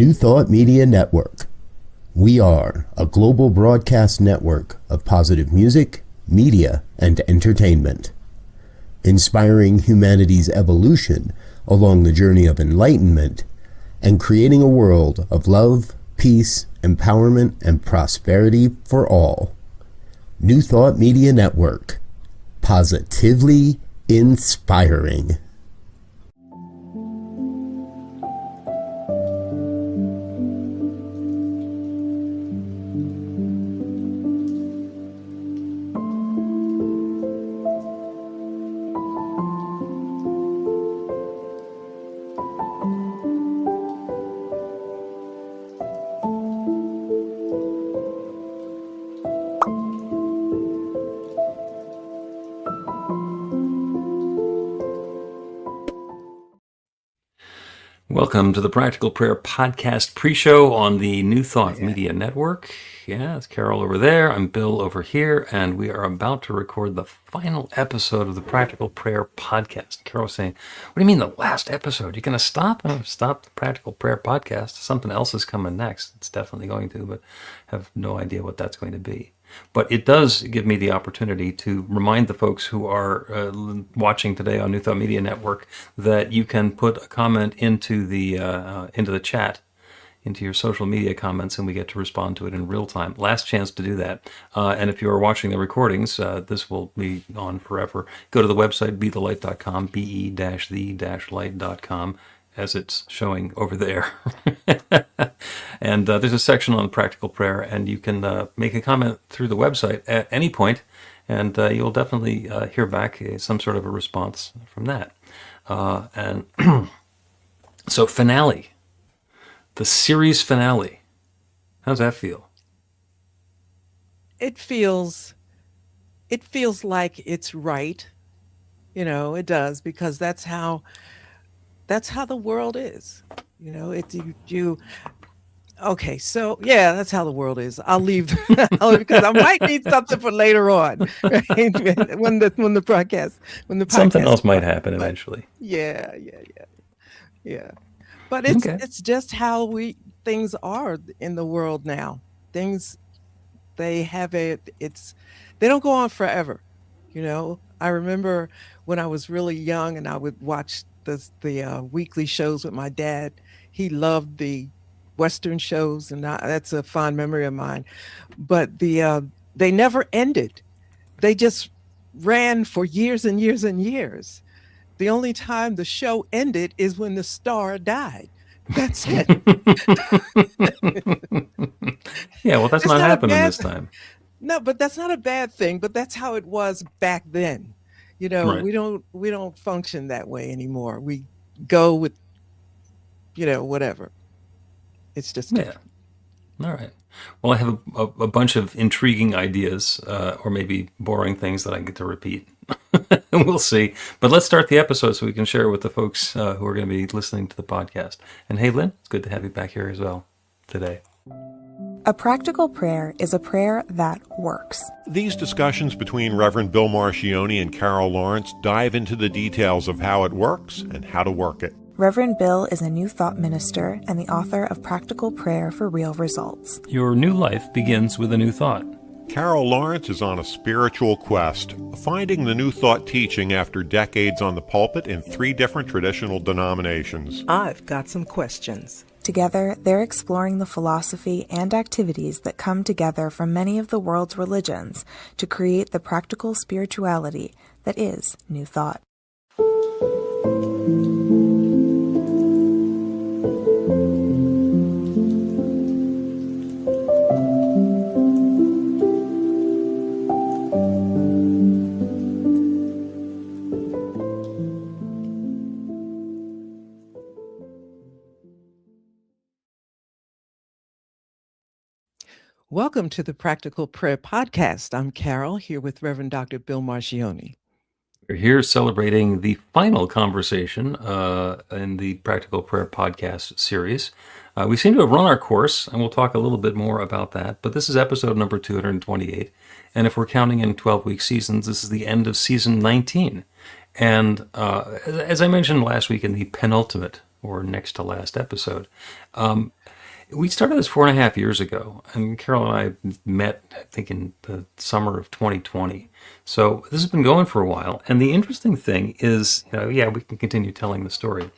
New Thought Media Network. We are a global broadcast network of positive music, media, and entertainment, inspiring humanity's evolution along the journey of enlightenment and creating a world of love, peace, empowerment, and prosperity for all. New Thought Media Network. Positively inspiring. Welcome to the Practical Prayer Podcast pre-show on the New Thought Media Network. Yeah, it's Carol over there. I'm Bill over here, and we are about to record the final episode of the Practical Prayer Podcast. Carol's saying, what do you mean the last episode? You're going to stop? Oh, stop the Practical Prayer Podcast. Something else is coming next. It's definitely going to, but I have no idea what that's going to be. But it does give me the opportunity to remind the folks who are watching today on New Thought Media Network that you can put a comment into the chat, into your social media comments, and we get to respond to it in real time. Last chance to do that. And if you are watching the recordings, this will be on forever. Go to the website, bethelight.com, be-the-light.com, as it's showing over there. And there's a section on practical prayer, and you can make a comment through the website at any point, and you'll definitely hear back some sort of a response from that. And so finale, the series finale. How's that feel? It feels like it's right. You know, it does, because that's how the world is. You know, okay, so yeah, that's how the world is. I'll leave because I might need something for later on, right? when the podcast Something else might happen eventually. Yeah. But it's just how things are in the world now. Things they don't go on forever. You know, I remember when I was really young and I would watch the weekly shows with my dad. He loved the Western shows, and that's a fond memory of mine. But they never ended. They just ran for years and years and years. The only time the show ended is when the star died. That's it. Yeah, well, that's not happening this time. No, but that's not a bad thing. But that's how it was back then. You know, right. we don't function that way anymore. We go with, whatever. It's just different. Yeah. All right. Well, I have a bunch of intriguing ideas, or maybe boring things that I get to repeat. We'll see. But let's start the episode so we can share it with the folks who are going to be listening to the podcast. And hey, Lynn, it's good to have you back here as well today. A practical prayer is a prayer that works. These discussions between Reverend Bill Marchiony and Carol Lawrence dive into the details of how it works and how to work it. Reverend Bill is a New Thought minister and the author of Practical Prayer for Real Results. Your new life begins with a new thought. Carol Lawrence is on a spiritual quest, finding the New Thought teaching after decades on the pulpit in 3 different traditional denominations. I've got some questions. Together, they're exploring the philosophy and activities that come together from many of the world's religions to create the practical spirituality that is New Thought. Welcome to the Practical Prayer Podcast. I'm Carol, here with Reverend Dr. Bill Marchiony. We're here celebrating the final conversation in the Practical Prayer Podcast series. We seem to have run our course, and we'll talk a little bit more about that, but this is episode number 228, and if we're counting in 12-week seasons, this is the end of season 19. And as I mentioned last week in the penultimate, or next to last episode, We started this 4.5 years ago, and Carol and I met, I think, in the summer of 2020. So this has been going for a while. And the interesting thing is, yeah, we can continue telling the story,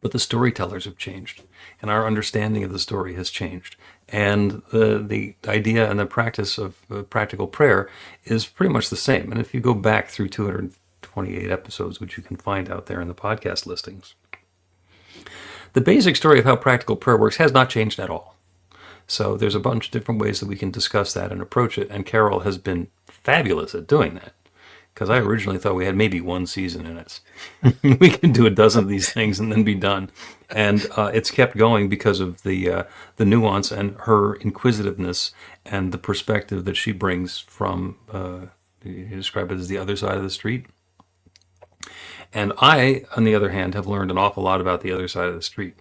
but the storytellers have changed, and our understanding of the story has changed. And the idea and the practice of practical prayer is pretty much the same. And if you go back through 228 episodes, which you can find out there in the podcast listings, the basic story of how practical prayer works has not changed at all. So there's a bunch of different ways that we can discuss that and approach it. And Carol has been fabulous at doing that, because I originally thought we had maybe one season in it. We can do a dozen of these things and then be done. And it's kept going because of the nuance and her inquisitiveness and the perspective that she brings from, you describe it as the other side of the street. And I, on the other hand, have learned an awful lot about the other side of the street,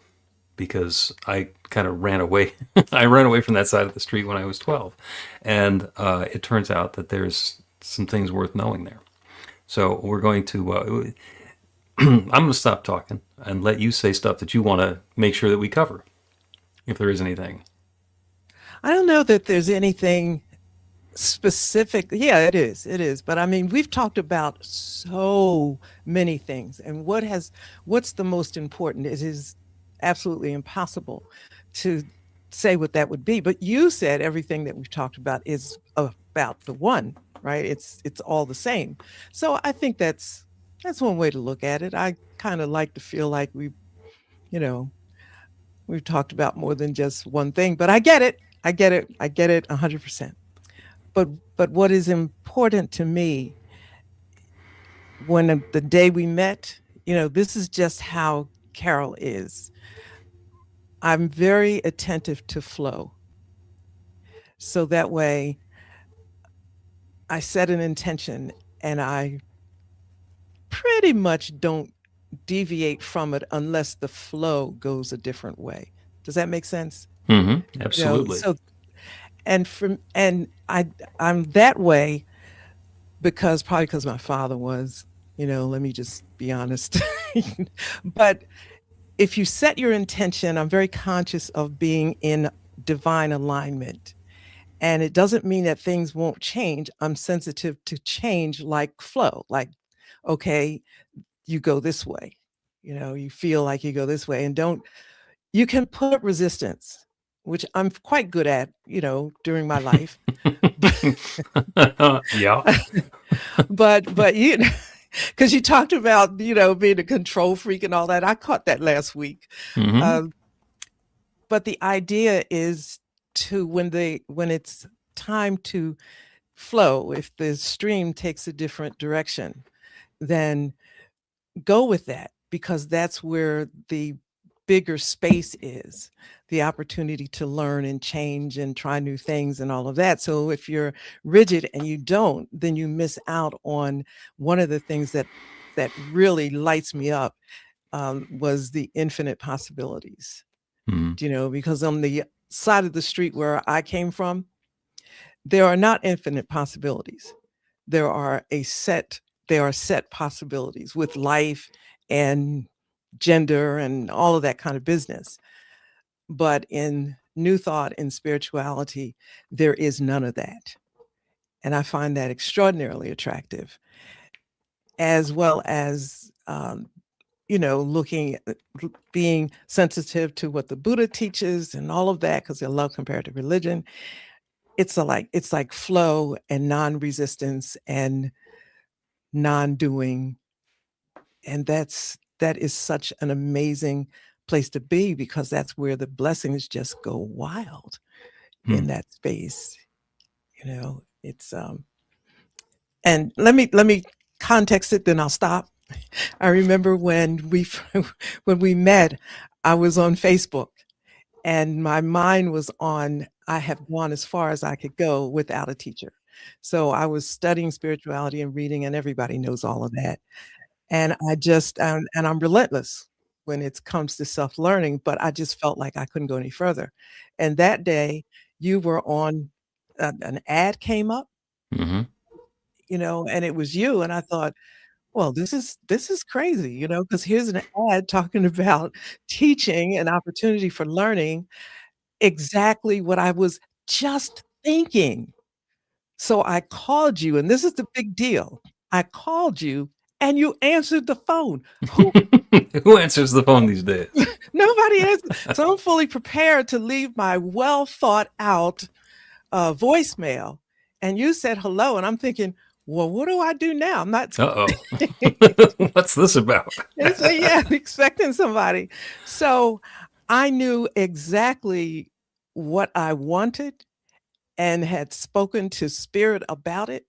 because I kind of ran away. I ran away from that side of the street when I was 12. And it turns out that there's some things worth knowing there. So we're going to, I'm going to stop talking and let you say stuff that you want to make sure that we cover, if there is anything. I don't know that there's anything specific. Yeah, it is. It is. But I mean, we've talked about so many things, and what's the most important? It is absolutely impossible to say what that would be. But you said everything that we've talked about is about the one, right? It's all the same. So I think that's one way to look at it. I kind of like to feel like we've talked about more than just one thing, but I get it. I get it 100%. But what is important to me, when the day we met, this is just how Carol is. I'm very attentive to flow. So that way I set an intention and I pretty much don't deviate from it unless the flow goes a different way. Does that make sense? Mm-hmm. Absolutely. I'm that way probably because my father was, let me just be honest. But if you set your intention, I'm very conscious of being in divine alignment. And it doesn't mean that things won't change. I'm sensitive to change, like flow, like, okay, you go this way, you feel like you go this way, and you can put up resistance, which I'm quite good at, during my life. Yeah. but because you talked about, being a control freak and all that. I caught that last week. Mm-hmm. But the idea is when it's time to flow, if the stream takes a different direction, then go with that, because that's where the bigger space is, the opportunity to learn and change and try new things and all of that. So if you're rigid and you don't, then you miss out on one of the things that really lights me up, was the infinite possibilities. Mm-hmm. Because on the side of the street where I came from, there are not infinite possibilities. There are set possibilities with life and gender and all of that kind of business. But in New Thought and spirituality, there is none of that. And I find that extraordinarily attractive, as well as, being sensitive to what the Buddha teaches and all of that, because I love comparative religion. It's like flow and non-resistance and non-doing. And that is such an amazing place to be, because that's where the blessings just go wild in that space. It's and let me context it, then I'll stop. I remember when we met, I was on Facebook, and my mind was on, I have gone as far as I could go without a teacher. So I was studying spirituality and reading, and everybody knows all of that. And I just, and I'm relentless when it comes to self-learning, but I just felt like I couldn't go any further. And that day you were on, an ad came up, Mm-hmm. and it was you. And I thought, well, this is crazy, because here's an ad talking about teaching and opportunity for learning. exactly what I was just thinking. So I called you, and this is the big deal. I called you and you answered the phone. Who Who answers the phone these days? Nobody answered. So I'm fully prepared to leave my well thought out voicemail. And you said hello, and I'm thinking, well, what do I do now? I'm not Uh-oh. What's this about? so, yeah, expecting somebody. So I knew exactly what I wanted and had spoken to spirit about it.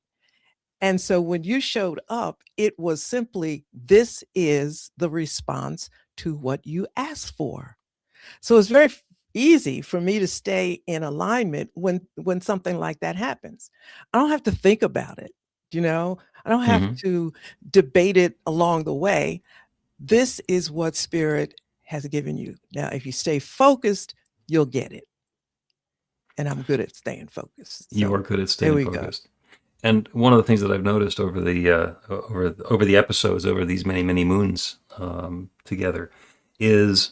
And so when you showed up, it was simply, this is the response to what you asked for. So it's very easy for me to stay in alignment when something like that happens. I don't have to think about it, you know? I don't have Mhm. to debate it along the way. This is what spirit has given you. Now, if you stay focused, you'll get it. And I'm good at staying focused. You are So good at there staying we go. focused. And one of the things that I've noticed over the episodes, over these many moons together, is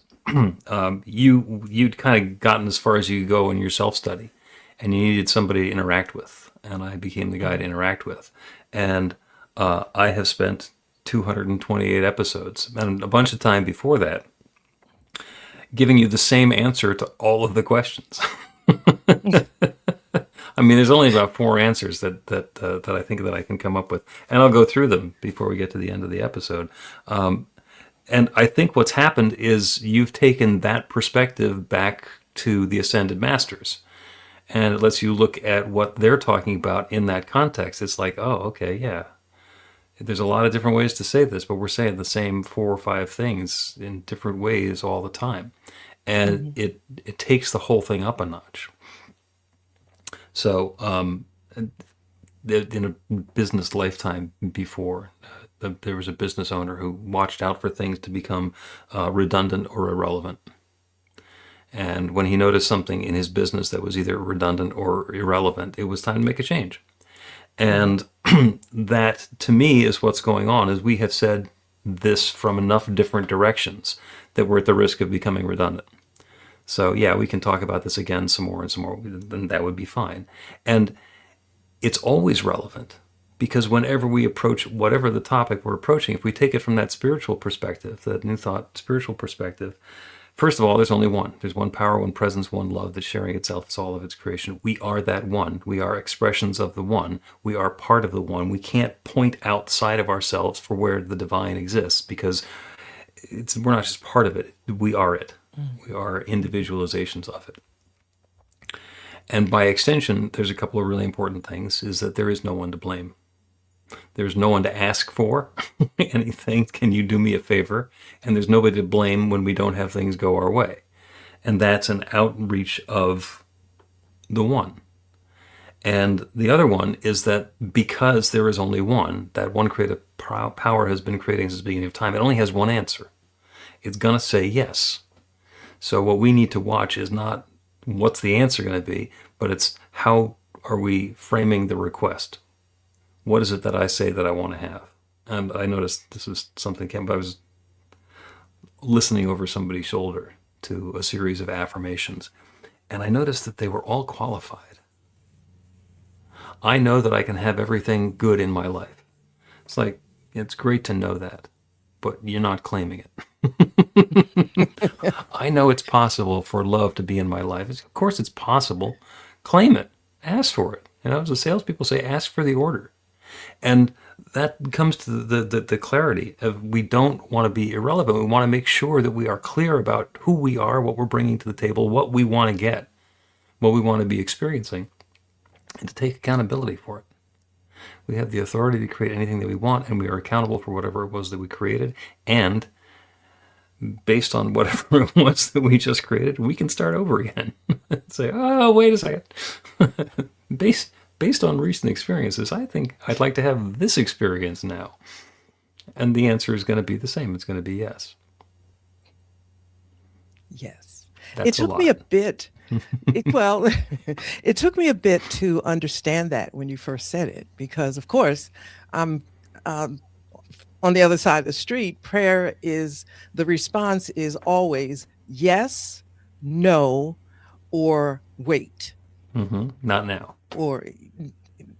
you'd kind of gotten as far as you could go in your self study, and you needed somebody to interact with, and I became the guy to interact with, and I have spent 228 episodes and a bunch of time before that giving you the same answer to all of the questions. I mean, there's only about 4 answers that I think that I can come up with, and I'll go through them before we get to the end of the episode. And I think what's happened is you've taken that perspective back to the Ascended Masters, and it lets you look at what they're talking about in that context. It's like, oh, okay, yeah. There's a lot of different ways to say this, but we're saying the same 4 or 5 things in different ways all the time, and Mhm. it takes the whole thing up a notch. So, in a business lifetime before, there was a business owner who watched out for things to become redundant or irrelevant. And when he noticed something in his business that was either redundant or irrelevant, it was time to make a change. Mhm. And that, to me, is what's going on. Is we have said this from enough different directions that we're at the risk of becoming redundant. So yeah, we can talk about this again some more and some more, then that would be fine. And it's always relevant because whenever we approach whatever the topic we're approaching, if we take it from that spiritual perspective, that New Thought spiritual perspective, first of all, there's only one. There's one power, one presence, one love that's sharing itself as all of its creation. We are that one. We are expressions of the one. We are part of the one. We can't point outside of ourselves for where the divine exists because we're not just part of it. We are it. We are individualizations of it. And by extension, there's a couple of really important things, is that there is no one to blame. There's no one to ask for anything. Can you do me a favor? And there's nobody to blame when we don't have things go our way. And that's an outreach of the one. And the other one is that because there is only one, that one creative power has been creating since the beginning of time, it only has one answer. It's going to say yes. So what we need to watch is not what's the answer going to be, but it's how are we framing the request? What is it that I say that I want to have? And I noticed this was something came, but I was listening over somebody's shoulder to a series of affirmations, and I noticed that they were all qualified. I know that I can have everything good in my life. It's like, it's great to know that, but you're not claiming it. I know it's possible for love to be in my life. Of course it's possible. Claim it. Ask for it. As the salespeople say, ask for the order. And that comes to the clarity of we don't want to be irrelevant. We want to make sure that we are clear about who we are, what we're bringing to the table, what we want to get, what we want to be experiencing, and to take accountability for it. We have the authority to create anything that we want, and we are accountable for whatever it was that we created. And based on whatever it was that we just created, we can start over again. Say, oh, wait a second. Based on recent experiences, I think I'd like to have this experience now. And the answer is going to be the same. It's going to be yes. Yes. That's It took me a bit. Well, it took me a bit to understand that when you first said it, because of course, I'm on the other side of the street. The response is always yes, no, or wait, Not now. or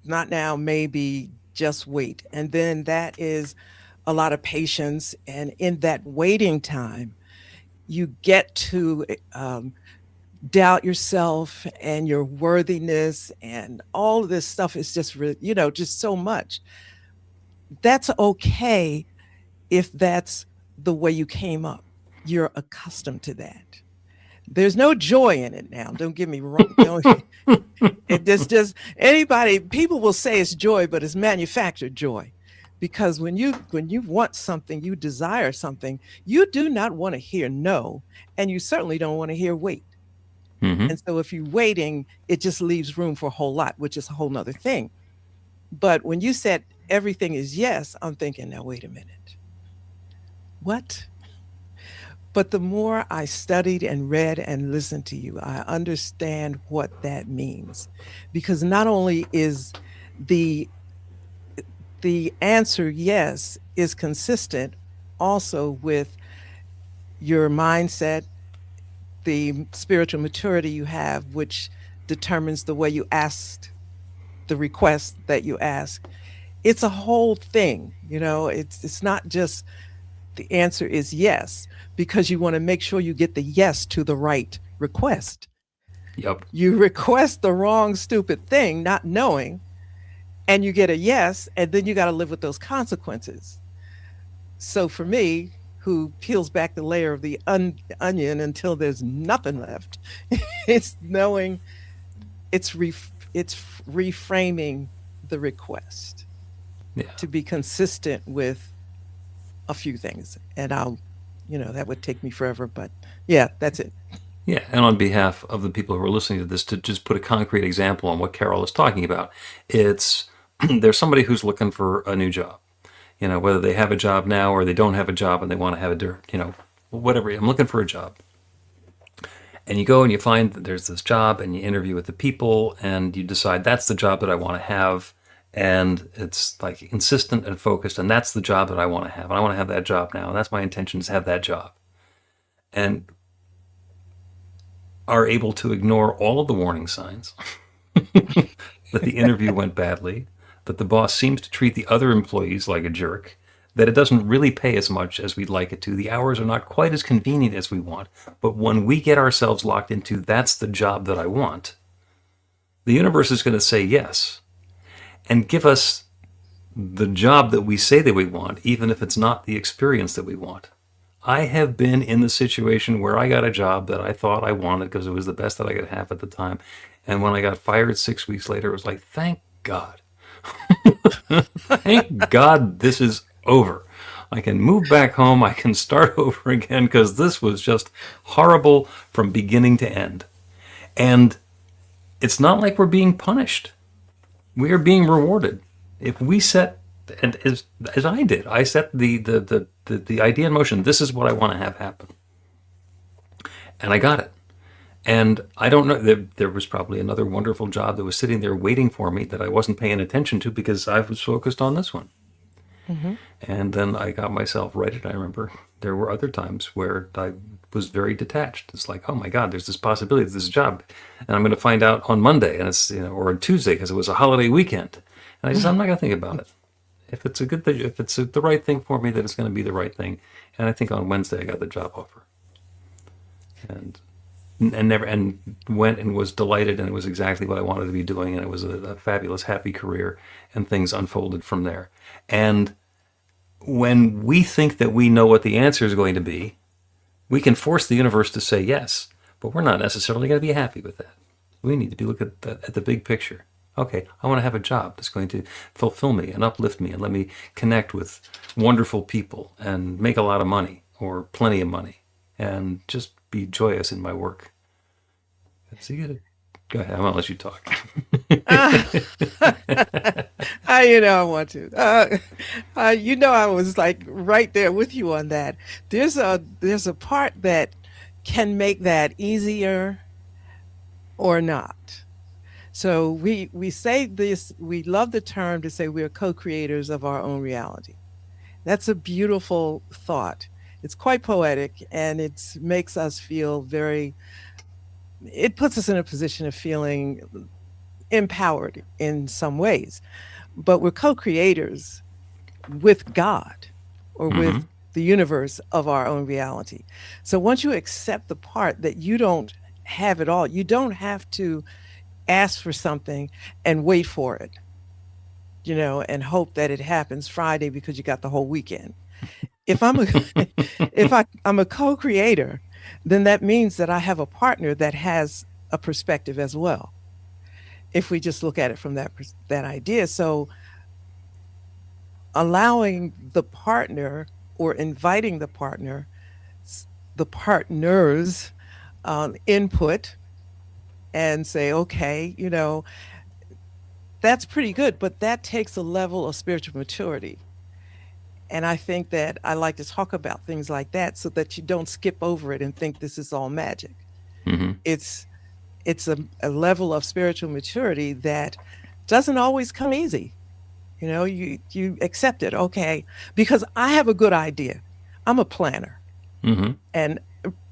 not now, maybe just wait. And then that is a lot of patience. And in that waiting time, you get to doubt yourself and your worthiness, and all of this stuff is just, just so much. That's okay if that's the way you came up. You're accustomed to that. There's no joy in it now. Don't get me wrong. Just anybody, people will say it's joy, but it's manufactured joy. Because when you want something, you desire something, you do not want to hear no, and you certainly don't want to hear wait. And so if you're waiting, it just leaves room for a whole lot, which is a whole nother thing. But when you said everything is yes, I'm thinking, now wait a minute. What? But the more I studied and read and listened to you, I understand what that means. Because not only is the answer yes is consistent also with your mindset, the spiritual maturity you have, which determines the way you ask the request that you ask. It's a whole thing, it's not just the answer is yes, because you want to make sure you get the yes to the right request. Yep. You request the wrong stupid thing, not knowing, and you get a yes, and then you got to live with those consequences. So for me, who peels back the layer of the onion until there's nothing left, it's knowing, it's reframing the request to be consistent with a few things. And that would take me forever, but yeah, that's it. Yeah, and on behalf of the people who are listening to this, to just put a concrete example on what Carol is talking about, it's there's somebody who's looking for a new job, whether they have a job now or they don't have a job and they want to have whatever. I'm looking for a job. And you go and you find that there's this job and you interview with the people and you decide that's the job that I want to have. And it's like insistent and focused, and that's the job that I want to have. And I want to have that job now. And that's my intention, is to have that job. And are able to ignore all of the warning signs that the interview went badly, that the boss seems to treat the other employees like a jerk, that it doesn't really pay as much as we'd like it to. The hours are not quite as convenient as we want. But when we get ourselves locked into that's the job that I want, the universe is going to say yes and give us the job that we say that we want, even if it's not the experience that we want. I have been in the situation where I got a job that I thought I wanted because it was the best that I could have at the time. And when I got fired 6 weeks later, it was like, thank God. Thank God this is over. I can move back home. I can start over again, because this was just horrible from beginning to end. And it's not like we're being punished. We are being rewarded. If we set, and as I did, I set the idea in motion. This is what I want to have happen. And I got it. And I don't know, there was probably another wonderful job that was sitting there waiting for me that I wasn't paying attention to because I was focused on this one. And then I got myself righted. I remember there were other times where I was very detached. It's like, oh my God, there's this possibility of this job, and I'm going to find out on Monday, and it's or on Tuesday because it was a holiday weekend. And I'm not going to think about it. If it's a good thing, if it's the right thing for me, then it's going to be the right thing. And I think on Wednesday I got the job offer, and went and was delighted, and it was exactly what I wanted to be doing, and it was a fabulous, happy career, and things unfolded from there. And when we think that we know what the answer is going to be, we can force the universe to say yes, but we're not necessarily going to be happy with that. We need to be looking at the big picture. Okay, I want to have a job that's going to fulfill me and uplift me and let me connect with wonderful people and make a lot of money or plenty of money and just be joyous in my work. So you gotta, go ahead, I'm going to let you talk. I want to. I was like right there with you on that. There's a part that can make that easier or not. So we say this, we love the term to say we are co-creators of our own reality. That's a beautiful thought. It's quite poetic, and it makes us feel very it puts us in a position of feeling empowered in some ways. But we're co-creators with God or Mm-hmm. with the universe of our own reality. So once you accept the part that you don't have it all, you don't have to ask for something and wait for it, and hope that it happens Friday because you got the whole weekend. If I'm a I'm a co-creator, then that means that I have a partner that has a perspective as well. If we just look at it from that idea, so allowing the partner or inviting the partners input and say, okay, that's pretty good, but that takes a level of spiritual maturity. And I think that I like to talk about things like that so that you don't skip over it and think this is all magic. Mm-hmm. It's it's a level of spiritual maturity that doesn't always come easy. You accept it, okay, because I have a good idea. I'm a planner, Mm-hmm. and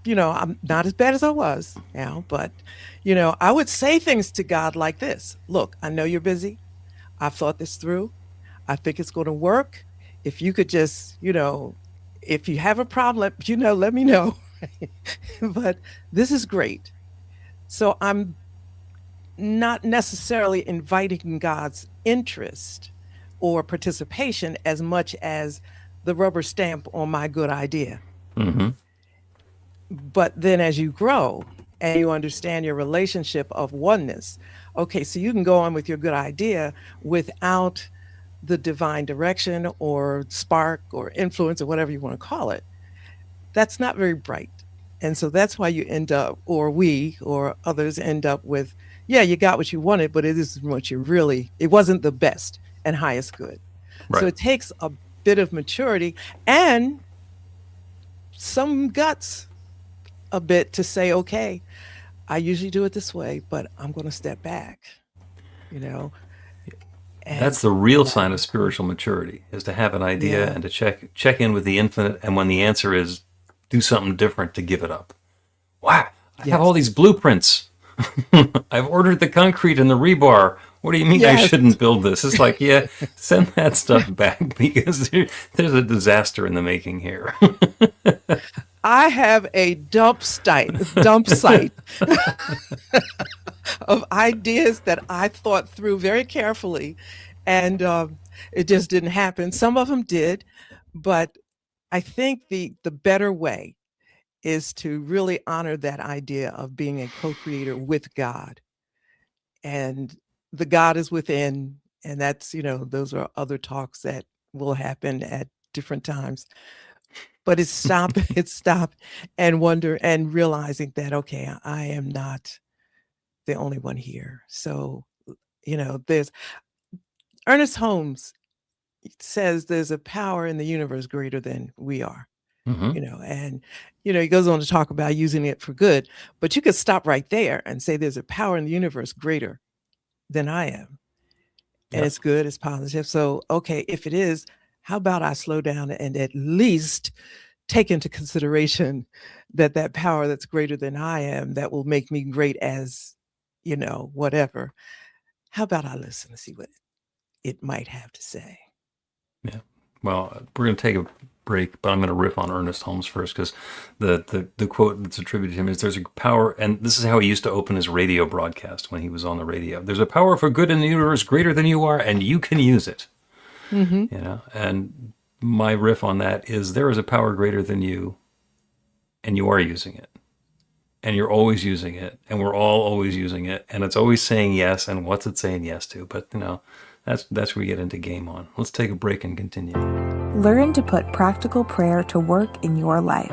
I'm not as bad as I was now, but I would say things to God like this: Look, I know you're busy. I've thought this through. I think it's going to work. If you could just, if you have a problem, let me know. But this is great. So I'm not necessarily inviting God's interest or participation as much as the rubber stamp on my good idea. Mm-hmm. But then as you grow and you understand your relationship of oneness, okay, so you can go on with your good idea without the divine direction or spark or influence or whatever you want to call it. That's not very bright. And so that's why you end up, or we or others end up with, yeah, you got what you wanted, but it isn't what it wasn't the best and highest good. Right. So it takes a bit of maturity and some guts a bit to say, okay, I usually do it this way, but I'm going to step back, And That's the real sign of spiritual maturity, is to have an idea yeah, and to check in with the infinite, and when the answer is do something different, to give it up. Wow, I have all yes, these blueprints. I've ordered the concrete and the rebar. What do you mean I yes. shouldn't build this? It's like, yeah, send that stuff back because there's a disaster in the making here. I have a dump site of ideas that I thought through very carefully, and it just didn't happen. Some of them did, but I think the better way is to really honor that idea of being a co-creator with God, and the God is within, and that's those are other talks that will happen at different times. But it's stop and wonder and realizing that, okay, I am not the only one here. So, there's Ernest Holmes says there's a power in the universe greater than we are, Hmm. and he goes on to talk about using it for good, but you could stop right there and say there's a power in the universe greater than I am. And Yeah. it's good, it's positive. So, okay, if it is, how about I slow down and at least take into consideration that power that's greater than I am, that will make me great as, whatever. How about I listen to see what it might have to say? Yeah. Well, we're going to take a break, but I'm going to riff on Ernest Holmes first because the quote that's attributed to him is there's a power, and this is how he used to open his radio broadcast when he was on the radio. There's a power for good in the universe greater than you are, and you can use it. Hmm. And my riff on that is there is a power greater than you, and you are using it. And you're always using it, and we're all always using it, and it's always saying yes, and what's it saying yes to? But, that's where we get into game on. Let's take a break and continue. Learn to put practical prayer to work in your life.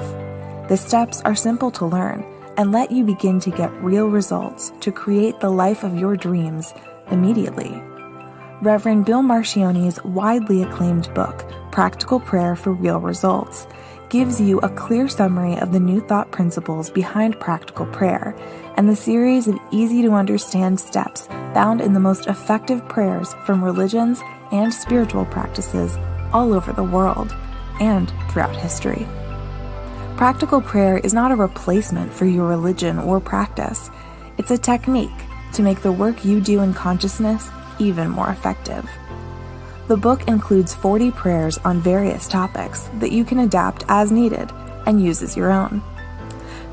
The steps are simple to learn and let you begin to get real results to create the life of your dreams immediately. Reverend Bill Marchiony's widely acclaimed book, Practical Prayer for Real Results, gives you a clear summary of the New Thought principles behind practical prayer and the series of easy-to-understand steps found in the most effective prayers from religions and spiritual practices all over the world and throughout history. Practical prayer is not a replacement for your religion or practice. It's a technique to make the work you do in consciousness even more effective. The book includes 40 prayers on various topics that you can adapt as needed and use as your own.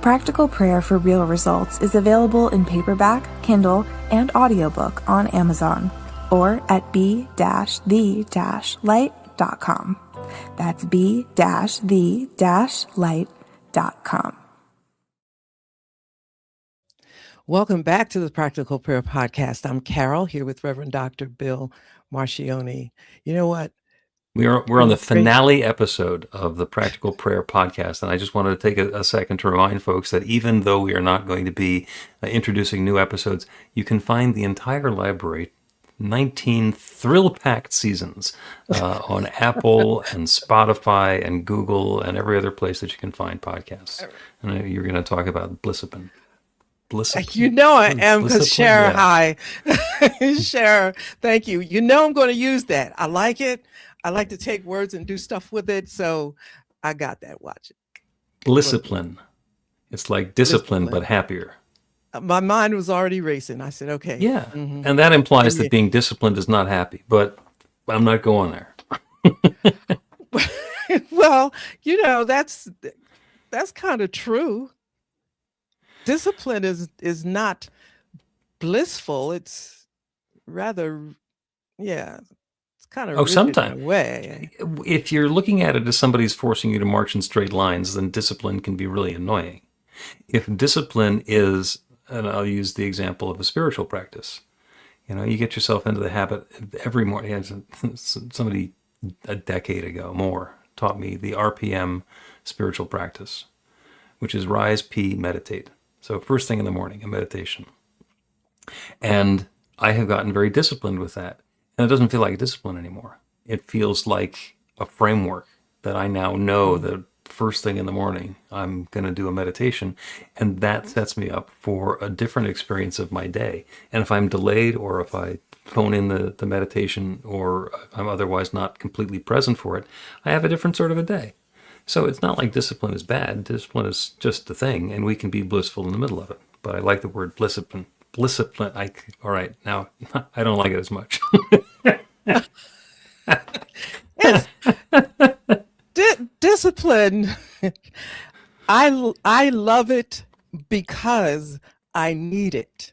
Practical Prayer for Real Results is available in paperback, Kindle, and audiobook on Amazon or at b-the-light.com. That's b-the-light.com. Welcome back to the Practical Prayer Podcast. I'm Carol here with Reverend Dr. Bill Marchiony. You know what? We're on the finale episode of the Practical Prayer Podcast, and I just wanted to take a second to remind folks that even though we are not going to be introducing new episodes, you can find the entire library, 19 thrill-packed seasons, on Apple and Spotify and Google and every other place that you can find podcasts. And you're going to talk about Blissipin. You know I am, because Cher, yeah. hi. Cher, thank you. You know I'm going to use that. I like it. I like to take words and do stuff with it, so I got that. Watch it. Blissipin. It's like discipline, but happier. My mind was already racing. I said, okay. Yeah, and that implies that being disciplined is not happy, but I'm not going there. Well, you know, that's kind of true. Discipline is not blissful. It's rather, it's kind of sometimes in a way. If you're looking at it as somebody's forcing you to march in straight lines, then discipline can be really annoying. If discipline is, and I'll use the example of a spiritual practice, you get yourself into the habit every morning. Somebody a decade ago, more, taught me the RPM spiritual practice, which is rise, pee, meditate. So first thing in the morning, a meditation. And I have gotten very disciplined with that. And it doesn't feel like discipline anymore. It feels like a framework that I now know that first thing in the morning, I'm going to do a meditation. And that sets me up for a different experience of my day. And if I'm delayed, or if I phone in the meditation, or I'm otherwise not completely present for it, I have a different sort of a day. So it's not like discipline is bad. Discipline is just a thing, and we can be blissful in the middle of it. But I like the word blissipin. Blissipin. All right, now I don't like it as much. Discipline. I love it because I need it.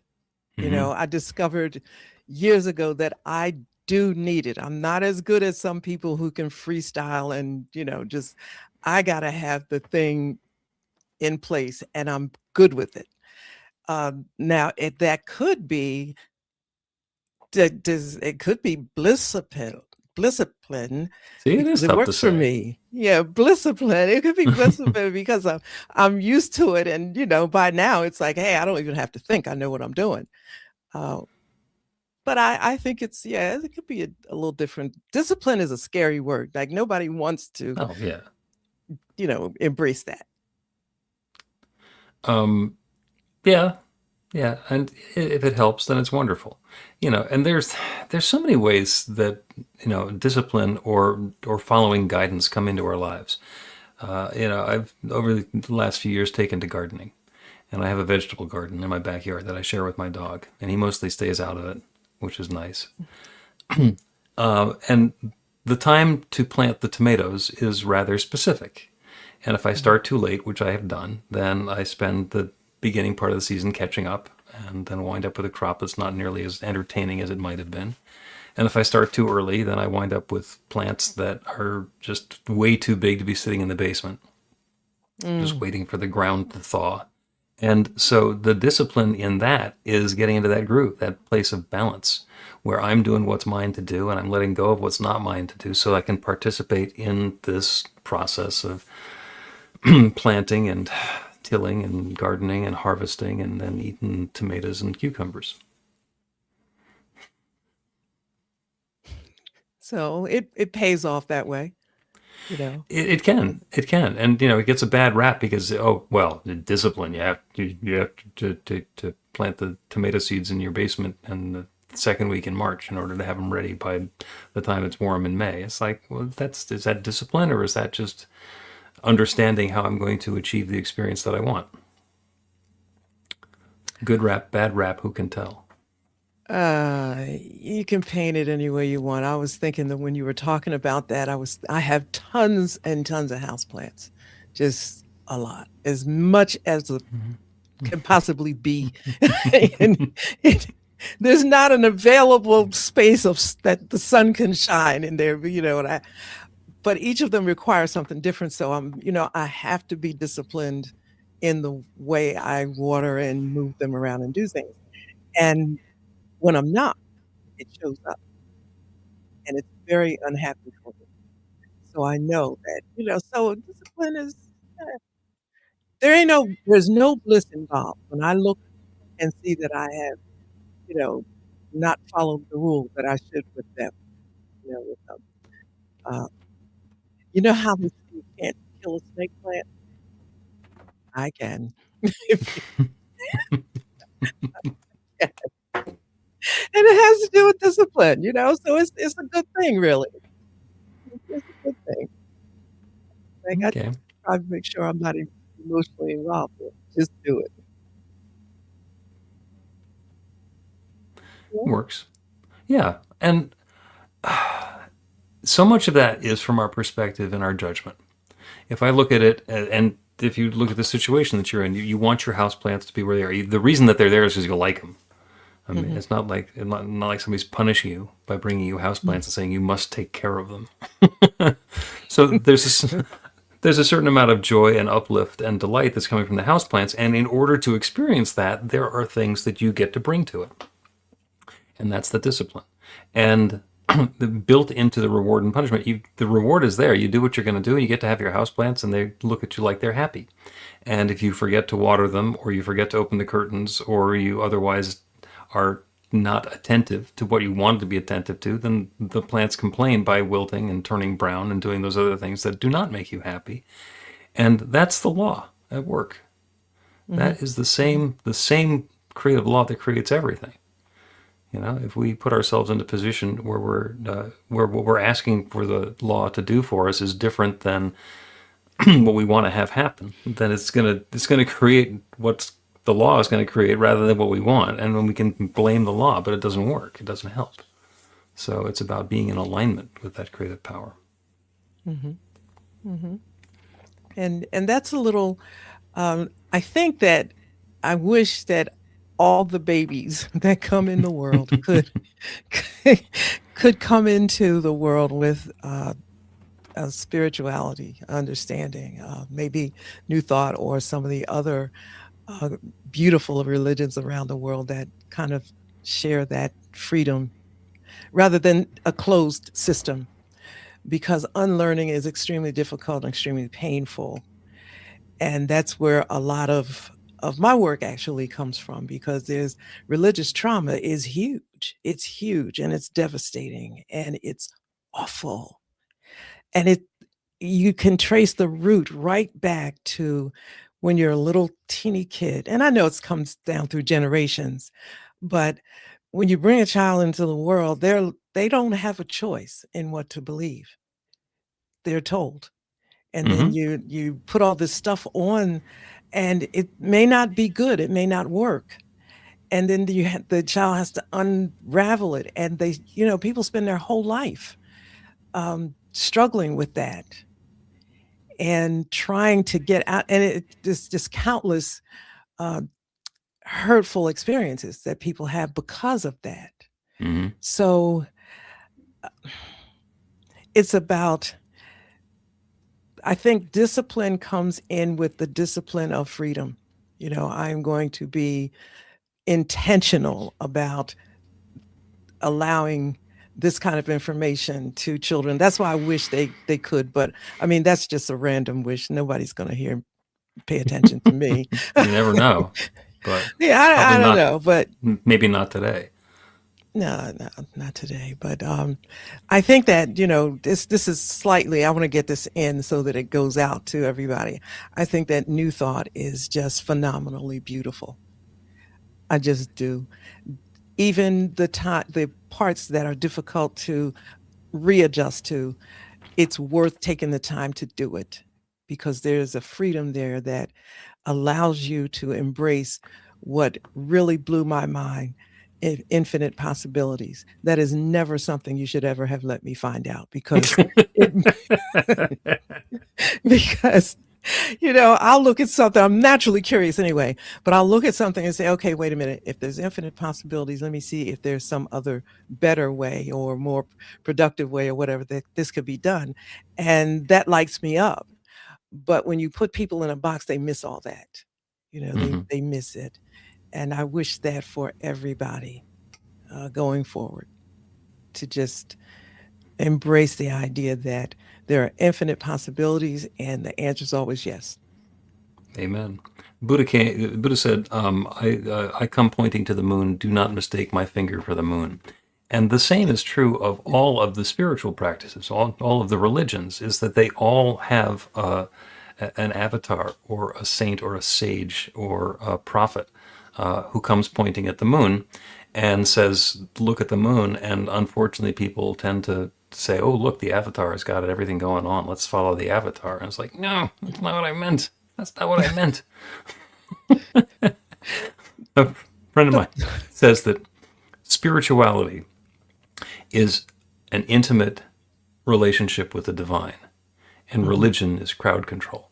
You know, I discovered years ago that I do need it. I'm not as good as some people who can freestyle and, just, I got to have the thing in place and I'm good with it. Now, that could be, it could be blissipin. See, it is It tough to works for say. me. Yeah, blissipin. It could be blissipin because I'm used to it. And, by now it's like, hey, I don't even have to think. I know what I'm doing. But I think it could be a little different. Discipline is a scary word. Like nobody wants to, Oh, yeah. Embrace that. Yeah, and if it helps, then it's wonderful. And there's so many ways that discipline or following guidance come into our lives. I've over the last few years taken to gardening, and I have a vegetable garden in my backyard that I share with my dog, and he mostly stays out of it, which is nice. And the time to plant the tomatoes is rather specific. And if I start too late, which I have done, then I spend the beginning part of the season catching up and then wind up with a crop that's not nearly as entertaining as it might have been. And if I start too early, then I wind up with plants that are just way too big to be sitting in the basement, just waiting for the ground to thaw. And so the discipline in that is getting into that groove, that place of balance, where I'm doing what's mine to do and I'm letting go of what's not mine to do so I can participate in this process of planting and tilling and gardening and harvesting and then eating tomatoes and cucumbers. So it pays off that way, It can, and it gets a bad rap because discipline. You have to plant the tomato seeds in your basement in the second week in March in order to have them ready by the time it's warm in May. It's like, well, is that discipline or is that just understanding how I'm going to achieve the experience that I want. Good rap, bad rap, who can tell? You can paint it any way you want. I was thinking that when you were talking about that, I have tons and tons of houseplants, just a lot, as much as can possibly be. and, and there's not an available space that the sun can shine in there, but each of them requires something different. So I have to be disciplined in the way I water and move them around and do things. And when I'm not, it shows up, and it's very unhappy for me. So I know that, so discipline is, eh, there's no bliss involved when I look and see that I have, you know, not followed the rules that I should with them, with them. Uh, you know how they say you can't kill a snake plant? I can. And it has to do with discipline, so it's a good thing, really. It's a good thing. Like, I Okay. try to make sure I'm not emotionally involved with it. Just do it. Yeah. Works. Yeah. And so much of that is from our perspective and our judgment. If I look at it, and if you look at the situation that you're in, you want your houseplants to be where they are. The reason that they're there is because you like them. I mean, it's not like somebody's punishing you by bringing you houseplants and saying you must take care of them. So there's a certain amount of joy and uplift and delight that's coming from the houseplants, and in order to experience that, there are things that you get to bring to it, and that's the discipline. And built into the reward and punishment, the reward is there. You do what you're going to do, and you get to have your houseplants, and they look at you like they're happy. And if you forget to water them, or you forget to open the curtains, or you otherwise are not attentive to what you wanted to be attentive to, then the plants complain by wilting and turning brown and doing those other things that do not make you happy. And that's the law at work. That is the same creative law that creates everything. If we put ourselves in a position where where what we're asking for the law to do for us is different than what we want to have happen, then it's gonna create what's the law is going to create rather than what we want. And when we can blame the law, but it doesn't work, it doesn't help. So it's about being in alignment with that creative power. And that's a little. I think that I wish that all the babies that come in the world could come into the world with a spirituality understanding, maybe New Thought or some of the other beautiful religions around the world that kind of share that freedom rather than a closed system, because unlearning is extremely difficult and extremely painful. And that's where a lot of my work actually comes from, because there's religious trauma is huge. It's huge and it's devastating and it's awful. And you can trace the root right back to when you're a little teeny kid. And I know it comes down through generations, but when you bring a child into the world, they don't have a choice in what to believe. They're told. And then you put all this stuff on, and it may not be good. It may not work. And then the child has to unravel it. And people spend their whole life struggling with that and trying to get out. And it just countless hurtful experiences that people have because of that. So it's about, I think discipline comes in with the discipline of freedom. I'm going to be intentional about allowing this kind of information to children. That's why I wish they could, but I mean, that's just a random wish. Nobody's going to pay attention to me. You never know, but Yeah, I don't know, but maybe not today. no, not today. But I think that, this is slightly, I want to get this in so that it goes out to everybody. I think that New Thought is just phenomenally beautiful. I just do. Even the parts that are difficult to readjust to, it's worth taking the time to do it, because there's a freedom there that allows you to embrace what really blew my mind, infinite possibilities. That is never something you should ever have let me find out, because because I'll look at something. I'm naturally curious anyway, but I'll look at something and say, okay, wait a minute. If there's infinite possibilities, let me see if there's some other better way or more productive way or whatever that this could be done. And that lights me up. But when you put people in a box, they miss all that. They miss it. And I wish that for everybody going forward, to just embrace the idea that there are infinite possibilities, and the answer is always yes. Amen. Buddha said, I come pointing to the moon. Do not mistake my finger for the moon. And the same is true of all of the spiritual practices, all of the religions, is that they all have an avatar or a saint or a sage or a prophet who comes pointing at the moon and says, look at the moon. And unfortunately, people tend to say, oh, look, the avatar has got everything going on. Let's follow the avatar. And it's like, no, that's not what I meant. That's not what I meant. A friend of mine says that spirituality is an intimate relationship with the divine, and religion is crowd control.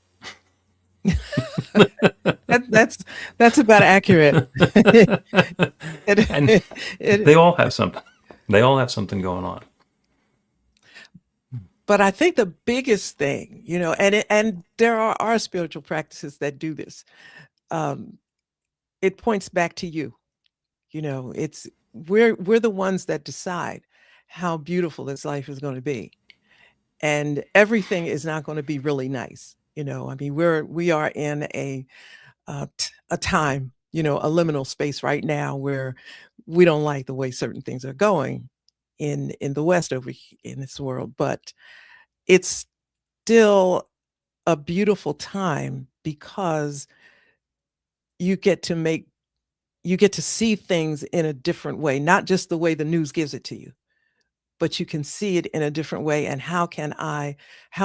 That's about accurate. And they all have something. They all have something going on. But I think the biggest thing, and there are spiritual practices that do this. It points back to you. It's we're the ones that decide how beautiful this life is going to be, and everything is not going to be really nice. I mean, we are in a time, a liminal space right now where we don't like the way certain things are going in the West over in this world, but it's still a beautiful time, because you get to see things in a different way, not just the way the news gives it to you, but you can see it in a different way. And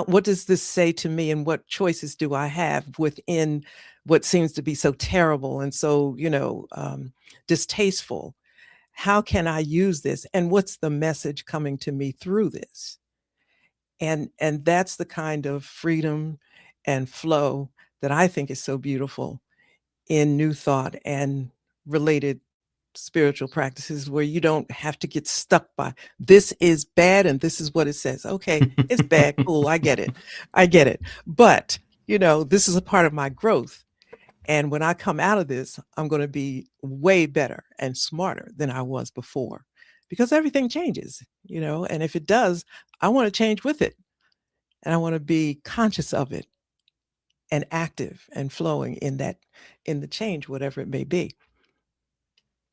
what does this say to me, and what choices do I have within what seems to be so terrible and so, distasteful? How can I use this? And what's the message coming to me through this? And that's the kind of freedom and flow that I think is so beautiful in New Thought and related spiritual practices, where you don't have to get stuck by this is bad and this is what it says. Okay, it's bad. Cool. I get it. But, this is a part of my growth. And when I come out of this, I'm going to be way better and smarter than I was before, because everything changes, and if it does, I want to change with it. And I want to be conscious of it and active and flowing in the change, whatever it may be.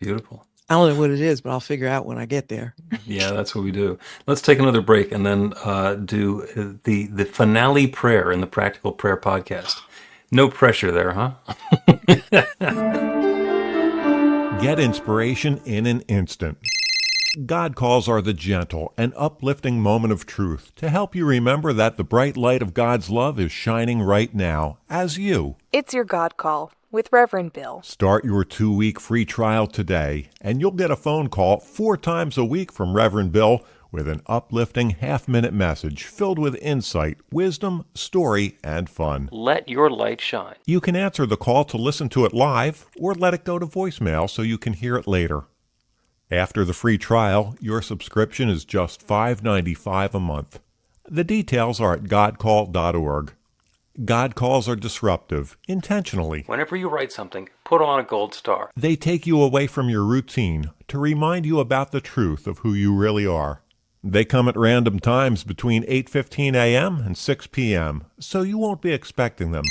Beautiful. I don't know what it is, but I'll figure out when I get there. Yeah, that's what we do. Let's take another break and then do the finale prayer in the Practical Prayer Podcast. No pressure there, huh? Get inspiration in an instant. God calls are the gentle and uplifting moment of truth to help you remember that the bright light of God's love is shining right now as you. It's your God Call with Reverend Bill. Start your 2-week free trial today, and you'll get a phone call 4 times a week from Reverend Bill with an uplifting half-minute message filled with insight, wisdom, story, and fun. Let your light shine. You can answer the call to listen to it live or let it go to voicemail so you can hear it later. After the free trial, your subscription is just $5.95 a month. The details are at godcall.org. God calls are disruptive, intentionally. Whenever you write something, put on a gold star. They take you away from your routine to remind you about the truth of who you really are. They come at random times between 8:15 a.m. and 6 p.m., so you won't be expecting them.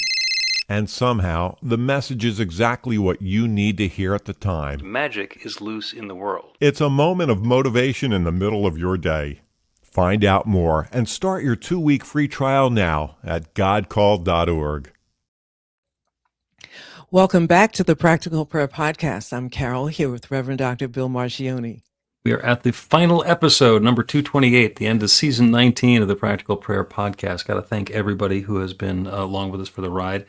And somehow, the message is exactly what you need to hear at the time. Magic is loose in the world. It's a moment of motivation in the middle of your day. Find out more and start your 2-week free trial now at godcall.org. Welcome back to the Practical Prayer Podcast. I'm Carol, here with Reverend Dr. Bill Marchiony. We are at the final episode, number 228, the end of season 19 of the Practical Prayer Podcast. Got to thank everybody who has been along with us for the ride.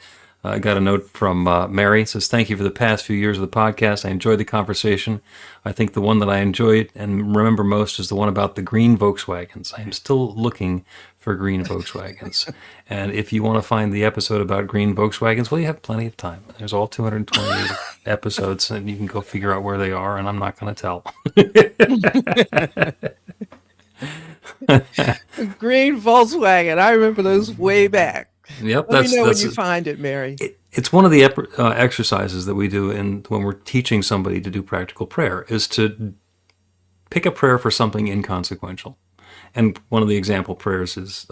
I got a note from Mary. It says, thank you for the past few years of the podcast. I enjoyed the conversation. I think the one that I enjoyed and remember most is the one about the green Volkswagens. I am still looking for green Volkswagens. And if you want to find the episode about green Volkswagens, well, you have plenty of time. There's all 228 episodes, and you can go figure out where they are, and I'm not going to tell. Green Volkswagen. I remember those way back. Yep, Let me know when you find it, Mary. It's one of the exercises that we do when we're teaching somebody to do practical prayer, is to pick a prayer for something inconsequential. And one of the example prayers is,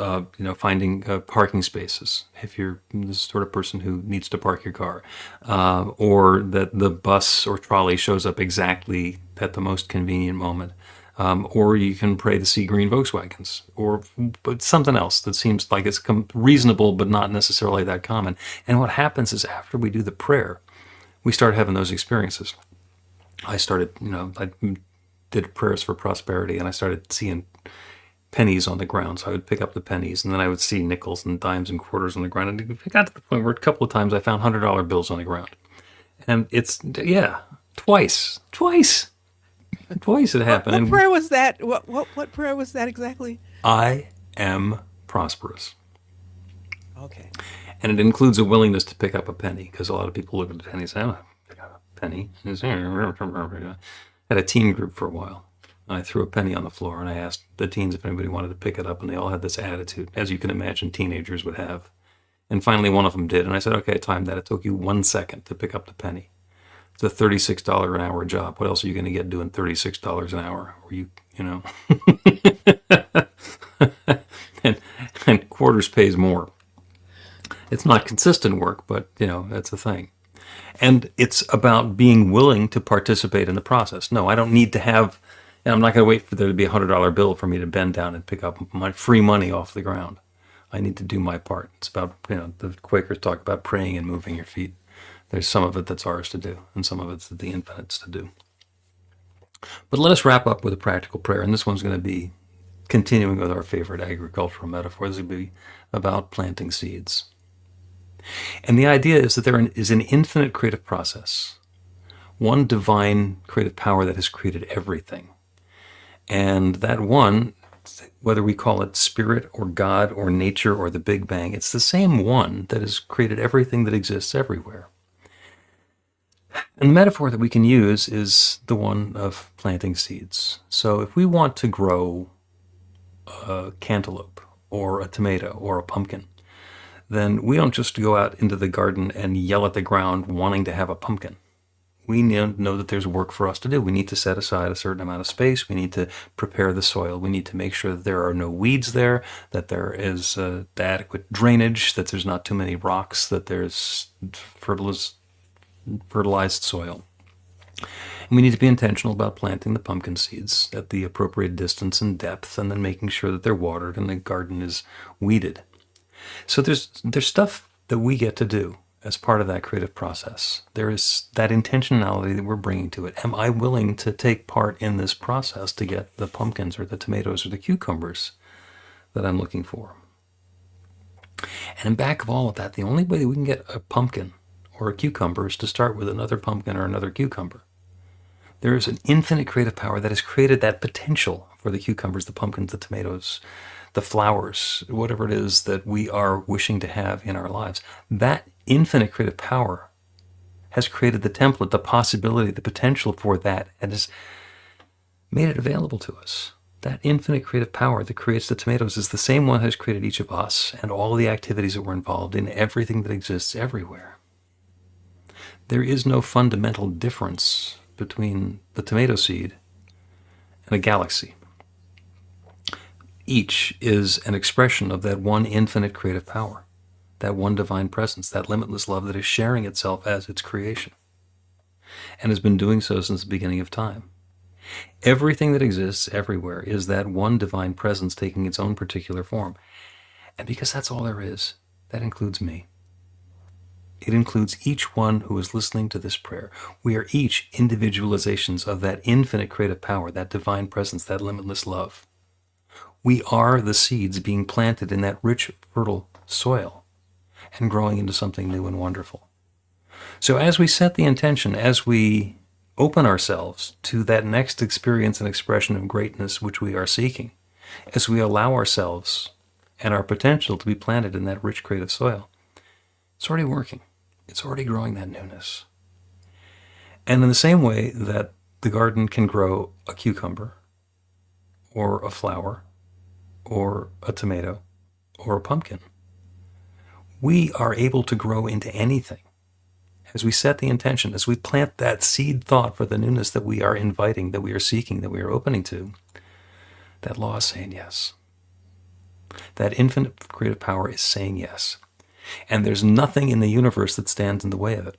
finding parking spaces if you're the sort of person who needs to park your car, or that the bus or trolley shows up exactly at the most convenient moment. Or you can pray to see green Volkswagens, but something else that seems like it's reasonable but not necessarily that common. And what happens is after we do the prayer, we start having those experiences. I did prayers for prosperity, and I started seeing pennies on the ground. So I would pick up the pennies, and then I would see nickels and dimes and quarters on the ground. And it got to the point where a couple of times I found $100 bills on the ground. And twice it happened. What prayer was that? What prayer was that exactly? I am prosperous. Okay. And it includes a willingness to pick up a penny, because a lot of people look at the penny and say, "Oh, pick up a penny." I had a teen group for a while. I threw a penny on the floor, and I asked the teens if anybody wanted to pick it up, and they all had this attitude, as you can imagine teenagers would have. And finally, one of them did, and I said, "Okay, I timed that. It took you 1 second to pick up the penny. It's a $36 an hour job. What else are you going to get doing $36 an hour? Or and quarters pays more. It's not consistent work, but that's the thing. And it's about being willing to participate in the process. No, I don't need to have. And I'm not going to wait for there to be a $100 bill for me to bend down and pick up my free money off the ground. I need to do my part. It's about the Quakers talk about praying and moving your feet. There's some of it that's ours to do, and some of it's the infinite's to do. But let us wrap up with a practical prayer, and this one's going to be continuing with our favorite agricultural metaphor. This will be about planting seeds. And the idea is that there is an infinite creative process, one divine creative power that has created everything. And that one, whether we call it spirit or God or nature or the Big Bang, it's the same one that has created everything that exists everywhere. And the metaphor that we can use is the one of planting seeds. So if we want to grow a cantaloupe or a tomato or a pumpkin, then we don't just go out into the garden and yell at the ground wanting to have a pumpkin. We know that there's work for us to do. We need to set aside a certain amount of space. We need to prepare the soil. We need to make sure that there are no weeds there, that there is adequate drainage, that there's not too many rocks, that there's fertilized soil. And we need to be intentional about planting the pumpkin seeds at the appropriate distance and depth, and then making sure that they're watered and the garden is weeded. So there's stuff that we get to do as part of that creative process. There is that intentionality that we're bringing to it. Am I willing to take part in this process to get the pumpkins or the tomatoes or the cucumbers that I'm looking for? And in back of all of that, the only way that we can get a pumpkin or a cucumber is to start with another pumpkin or another cucumber. There is an infinite creative power that has created that potential for the cucumbers, the pumpkins, the tomatoes, the flowers, whatever it is that we are wishing to have in our lives. That infinite creative power has created the template, the possibility, the potential for that, and has made it available to us. That infinite creative power that creates the tomatoes is the same one that has created each of us and all the activities that we're involved in, everything that exists everywhere. There is no fundamental difference between the tomato seed and a galaxy. Each is an expression of that one infinite creative power, that one divine presence, that limitless love that is sharing itself as its creation, and has been doing so since the beginning of time. Everything that exists everywhere is that one divine presence taking its own particular form. And because that's all there is, that includes me. It includes each one who is listening to this prayer. We are each individualizations of that infinite creative power, that divine presence, that limitless love. We are the seeds being planted in that rich, fertile soil and growing into something new and wonderful. So as we set the intention, as we open ourselves to that next experience and expression of greatness which we are seeking, as we allow ourselves and our potential to be planted in that rich creative soil, it's already working. It's already growing that newness. And in the same way that the garden can grow a cucumber or a flower or a tomato or a pumpkin, we are able to grow into anything. As we set the intention, as we plant that seed thought for the newness that we are inviting, that we are seeking, that we are opening to, that law is saying yes. That infinite creative power is saying yes. And there's nothing in the universe that stands in the way of it.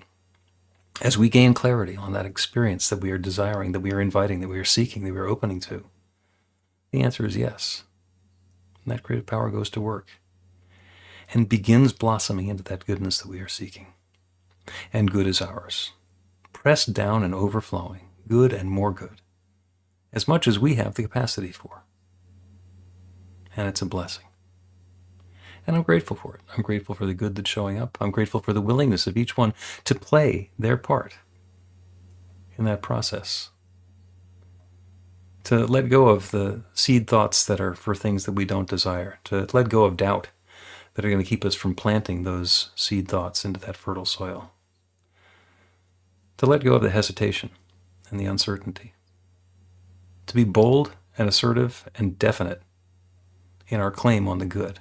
As we gain clarity on that experience that we are desiring, that we are inviting, that we are seeking, that we are opening to, the answer is yes. And that creative power goes to work and begins blossoming into that goodness that we are seeking. And good is ours, pressed down and overflowing, good and more good, as much as we have the capacity for. And it's a blessing. And I'm grateful for it. I'm grateful for the good that's showing up. I'm grateful for the willingness of each one to play their part in that process. To let go of the seed thoughts that are for things that we don't desire. To let go of doubt that are going to keep us from planting those seed thoughts into that fertile soil. To let go of the hesitation and the uncertainty. To be bold and assertive and definite in our claim on the good.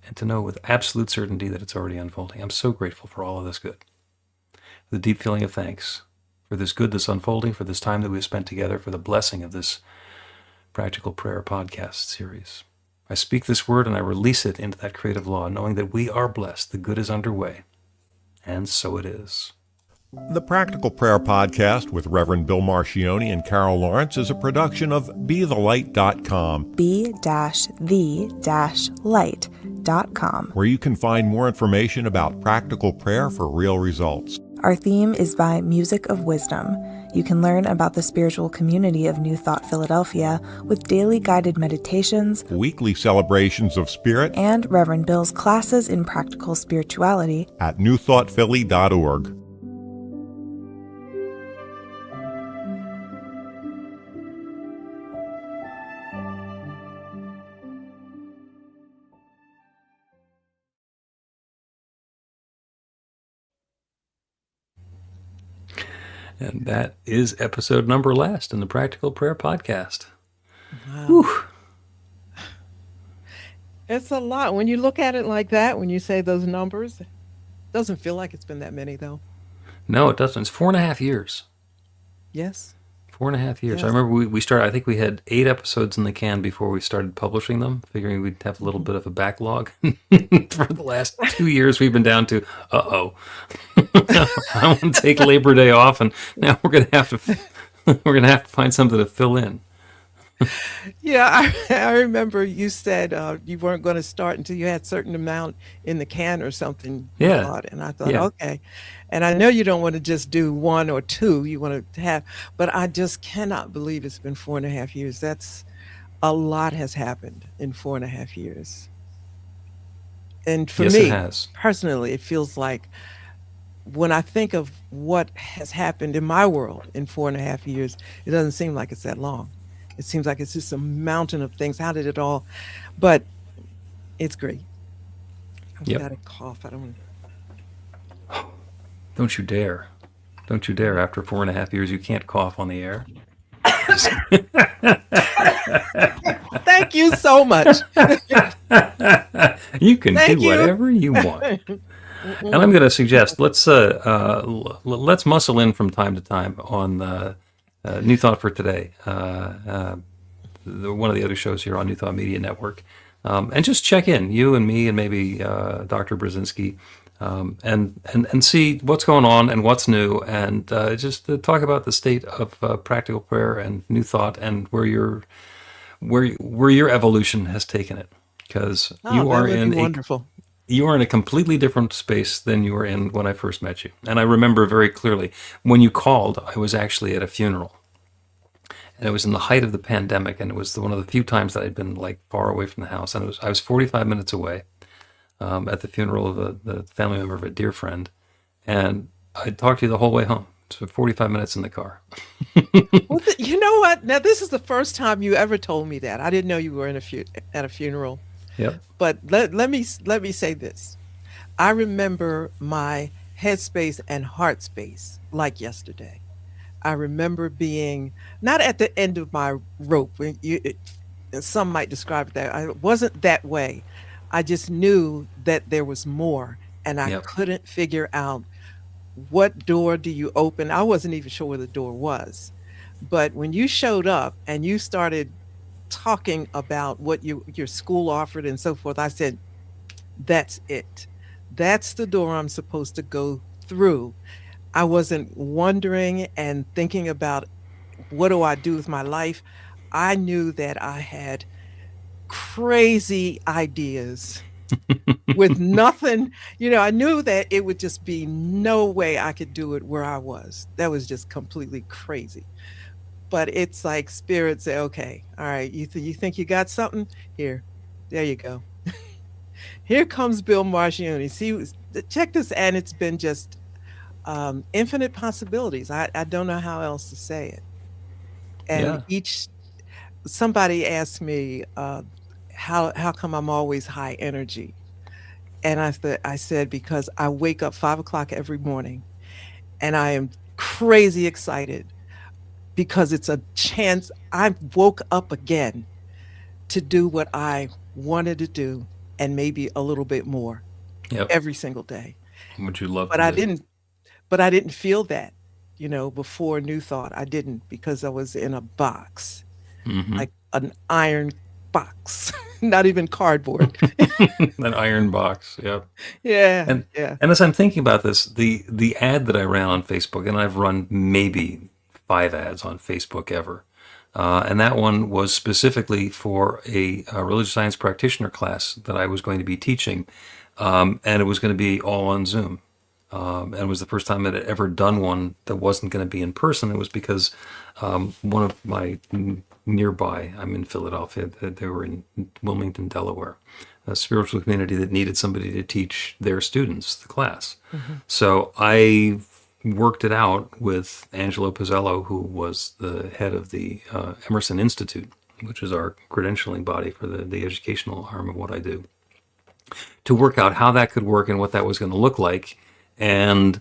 And to know with absolute certainty that it's already unfolding. I'm so grateful for all of this good. The deep feeling of thanks for this good that's unfolding, for this time that we've spent together, for the blessing of this Practical Prayer podcast series. I speak this word and I release it into that creative law, knowing that we are blessed, the good is underway, and so it is. The Practical Prayer Podcast with Reverend Bill Marchiony and Carol Lawrence is a production of BeTheLight.com. be-the-light.com. Where you can find more information about practical prayer for real results. Our theme is by Music of Wisdom. You can learn about the spiritual community of New Thought Philadelphia with daily guided meditations, Weekly celebrations of spirit, and Reverend Bill's classes in practical spirituality at newthoughtphilly.org. And that is episode number last in the Practical Prayer Podcast. Wow. Whew. It's a lot. When you look at it like that, when you say those numbers, it doesn't feel like it's been that many, though. No, it doesn't. It's 4.5 years. Yes. 4.5 years. Yes. I remember we started, I think we had 8 episodes in the can before we started publishing them, figuring we'd have a little bit of a backlog. For the last 2 years, we've been down to, I want to take Labor Day off, and now we're going to have to find something to fill in. Yeah, I remember you said you weren't going to start until you had a certain amount in the can or something. Yeah. And I thought, Yeah. okay. And I know you don't want to just do 1 or 2. You want to have, but I just cannot believe it's been 4.5 years. That's a lot has happened in 4.5 years. And for Yes, it me, has. personally, it feels like when I think of what has happened in my world in 4.5 years, it doesn't seem like it's that long. It seems like it's just a mountain of things. How did it all? But it's great. I've Yep. got a cough. I don't. Don't you dare. Don't you dare. After 4.5 years, you can't cough on the air. Thank you so much. You can Thank do you. whatever you want. And I'm going to suggest let's muscle in from time to time on New Thought for Today, one of the other shows here on New Thought Media Network, and just check in, you and me and maybe Dr. Brzezinski, and see what's going on and what's new, and just to talk about the state of practical prayer and New Thought and where your evolution has taken it, because Oh, you that are would in be a wonderful. you are in a completely different space than you were in when I first met you. And I remember very clearly when you called, I was actually at a funeral. And it was in the height of the pandemic, and it was one of the few times that I'd been like far away from the house. And I was 45 minutes away at the funeral of the family member of a dear friend. And I talked to you the whole way home. So 45 minutes in the car. Well, you know what? Now, this is the first time you ever told me that. I didn't know you were at a funeral. Yep. But let me say this. I remember my headspace and heart space like yesterday. I remember being not at the end of my rope. Some might describe it that I wasn't that way. I just knew that there was more, and I Yep. couldn't figure out what door do you open. I wasn't even sure where the door was. But when you showed up and you started talking about what your school offered and so forth, I said, that's it. That's the door I'm supposed to go through. I wasn't wondering and thinking about what do I do with my life. I knew that I had crazy ideas with nothing. I knew that it would just be no way I could do it where I was. That was just completely crazy. But it's like spirit say, okay, all right, you think you got something? Here, there you go. Here comes Bill Marchiony. See, check this, and it's been just infinite possibilities. I don't know how else to say it. And Yeah. somebody asked me, how come I'm always high energy? And I said, because I wake up 5 o'clock every morning and I am crazy excited because it's a chance I woke up again to do what I wanted to do and maybe a little bit more Yep. every single day. Would you love But to I do? didn't but I didn't feel that, before New Thought. I didn't because I was in a box, Mm-hmm. like an iron box, not even cardboard. An iron box. Yep. Yeah, And yeah. and as I'm thinking about this, the ad that I ran on Facebook, and I've run maybe 5 ads on Facebook ever, and that one was specifically for a religious science practitioner class that I was going to be teaching, and it was going to be all on Zoom. And it was the first time that I'd ever done one that wasn't going to be in person. It was because one of my nearby, I'm in Philadelphia, they were in Wilmington, Delaware, a spiritual community that needed somebody to teach their students the class. Mhm. So I worked it out with Angelo Pizzello, who was the head of the Emerson Institute, which is our credentialing body for the educational arm of what I do, to work out how that could work and what that was going to look like. And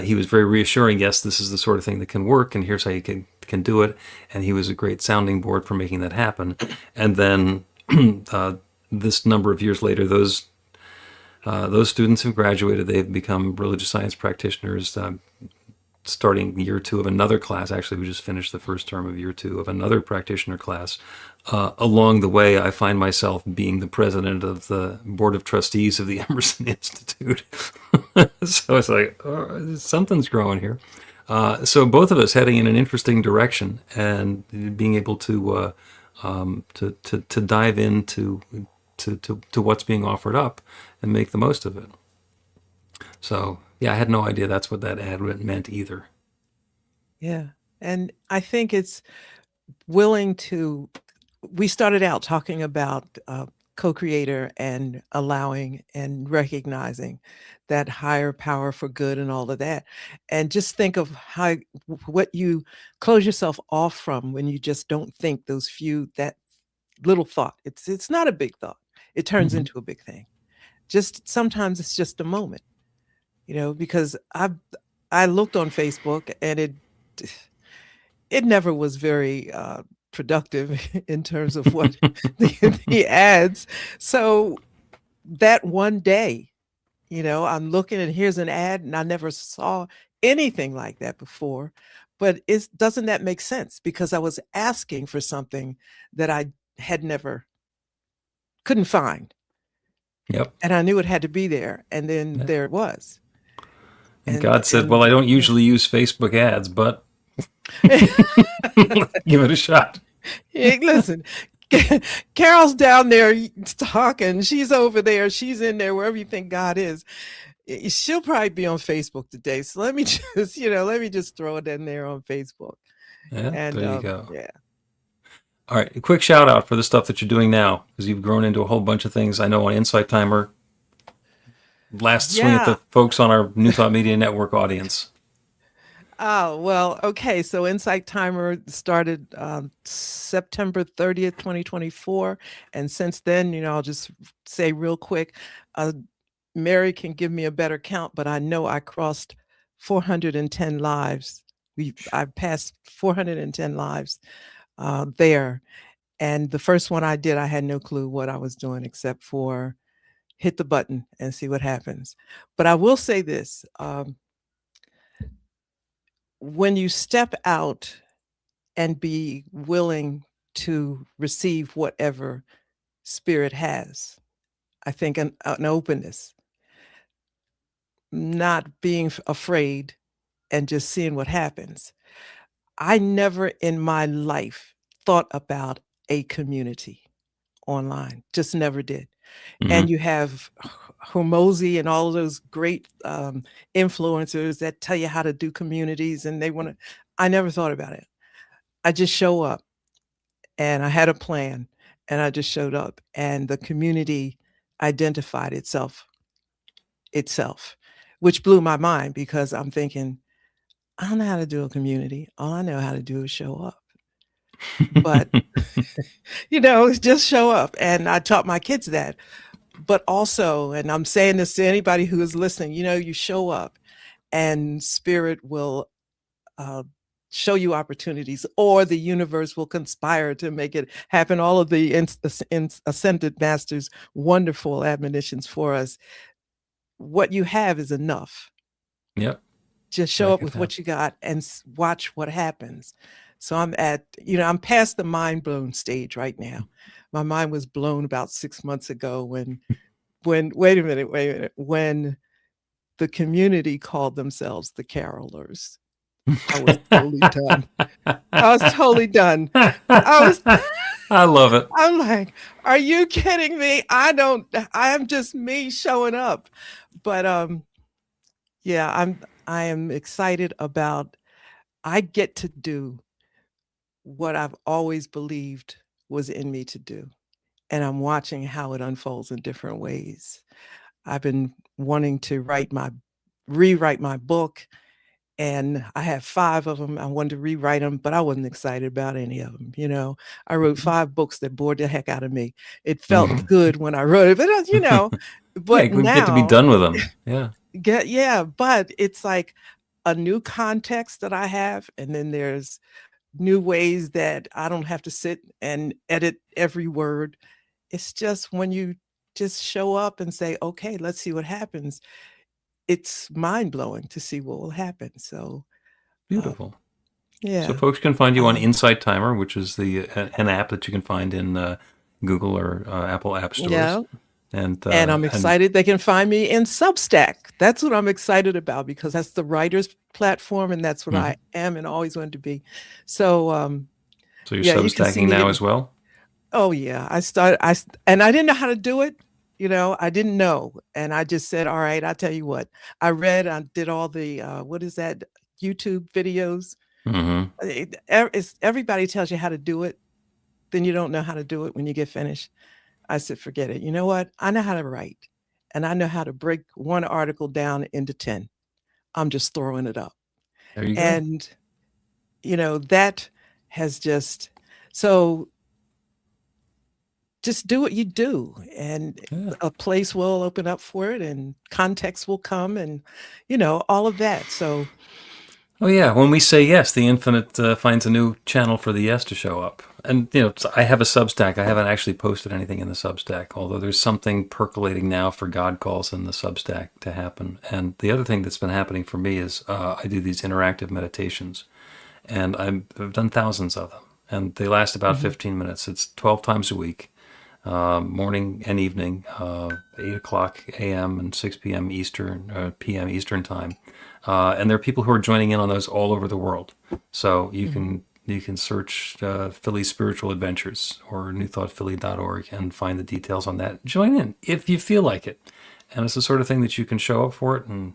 he was very reassuring. Yes, this is the sort of thing that can work, and here's how you can do it. And he was a great sounding board for making that happen. And then this number of years later, those students have graduated. They've become religious science practitioners. Starting year 2 of another class. Actually, we just finished the first term of year 2 of another practitioner class. Along the way, I find myself being the president of the board of trustees of the Emerson Institute. So it's like, oh, something's growing here. So both of us heading in an interesting direction and being able to dive into to what's being offered up and make the most of it. So yeah, I had no idea that's what that ad meant either. Yeah. And I think it's willing to, we started out talking about co-creator and allowing and recognizing that higher power for good and all of that. And just think of what you close yourself off from when you just don't think that little thought. It's not a big thought. It turns Mhm. into a big thing. Just sometimes it's just a moment, because I looked on Facebook and it never was very productive in terms of what the ads. So that one day, I'm looking and here's an ad, and I never saw anything like that before. But doesn't that make sense? Because I was asking for something that I had couldn't find. Yep. And I knew it had to be there. And then Yeah. there it was. And God said, well, I don't usually use Facebook ads, but Yeah. give it a shot. Listen, Carol's down there talking. She's over there. She's in there, wherever you think God is. She'll probably be on Facebook today. So let me just, let me just throw it in there on Facebook. Yeah, And there you go. yeah. All right, a quick shout out for the stuff that you're doing now, because you've grown into a whole bunch of things. I know on Insight Timer, last swing at the folks on our New Thought Media Network audience. Oh, well, okay. So Insight Timer started September 30th, 2024. And since then, I'll just say real quick, Mary can give me a better count, but I know I crossed 410 lives. I've passed 410 lives there. And the first one I did, I had no clue what I was doing except for hit the button and see what happens. But I will say this. When you step out and be willing to receive whatever spirit has, I think an openness, not being afraid and just seeing what happens. I never in my life thought about a community online, just never did. And you have Hormozy and all of those great influencers that tell you how to do communities, and I never thought about it. I just show up, and I had a plan, and I just showed up, and the community identified itself, which blew my mind because I'm thinking, I don't know how to do a community. All I know how to do is show up. But, just show up. And I taught my kids that. But also, and I'm saying this to anybody who is listening, you show up and spirit will show you opportunities, or the universe will conspire to make it happen. All of the ascended masters' wonderful admonitions for us. What you have is enough. Yep. Just show up with what you got and watch what happens. So I'm I'm past the mind blown stage right now. My mind was blown about 6 months ago when wait a minute, when the community called themselves the Carolers. I was totally done. I love it. I'm like, are you kidding me? I am just me showing up. But I am excited about, I get to do what I've always believed was in me to do. And I'm watching how it unfolds in different ways. I've been wanting to rewrite my book, and I have 5 of them. I wanted to rewrite them, but I wasn't excited about any of them. I wrote 5 books that bored the heck out of me. It felt good when I wrote it, but but we now get to be done with them. Yeah. But it's like a new context that I have, and then there's new ways that I don't have to sit and edit every word. It's just when you just show up and say, okay, let's see what happens. It's mind-blowing to see what will happen. So beautiful. Yeah. So folks can find you on Insight Timer, which is an app that you can find in Google or Apple app stores. Yeah. And I'm excited they can find me in Substack. That's what I'm excited about, because that's the writer's platform, and that's what I am and always wanted to be. So so you're Substacking now as well? Oh yeah. And I didn't know how to do it. I didn't know. And I just said, all right, I'll tell you what. I did all the what is that, YouTube videos. Everybody tells you how to do it, then you don't know how to do it when you get finished. I said, forget it. You know what? I know how to write, and I know how to break one article down into 10. I'm just throwing it up. There you go. And, that has just do what you do, and a place will open up for it, and context will come, and, all of that. So. Oh yeah, when we say yes, the infinite finds a new channel for the yes to show up. And I have a Substack. I haven't actually posted anything in the Substack, although there's something percolating now for God Calls in the Substack to happen. And the other thing that's been happening for me is I do these interactive meditations, and I've done thousands of them, and they last about 15 minutes. It's 12 times a week, morning and evening, 8 o'clock a.m. and 6 p.m. p.m. Eastern time. And there are people who are joining in on those all over the world. So you can You can search Philly Spiritual Adventures or newthoughtphilly.org and find the details on that. Join in if you feel like it. And it's the sort of thing that you can show up for it. And,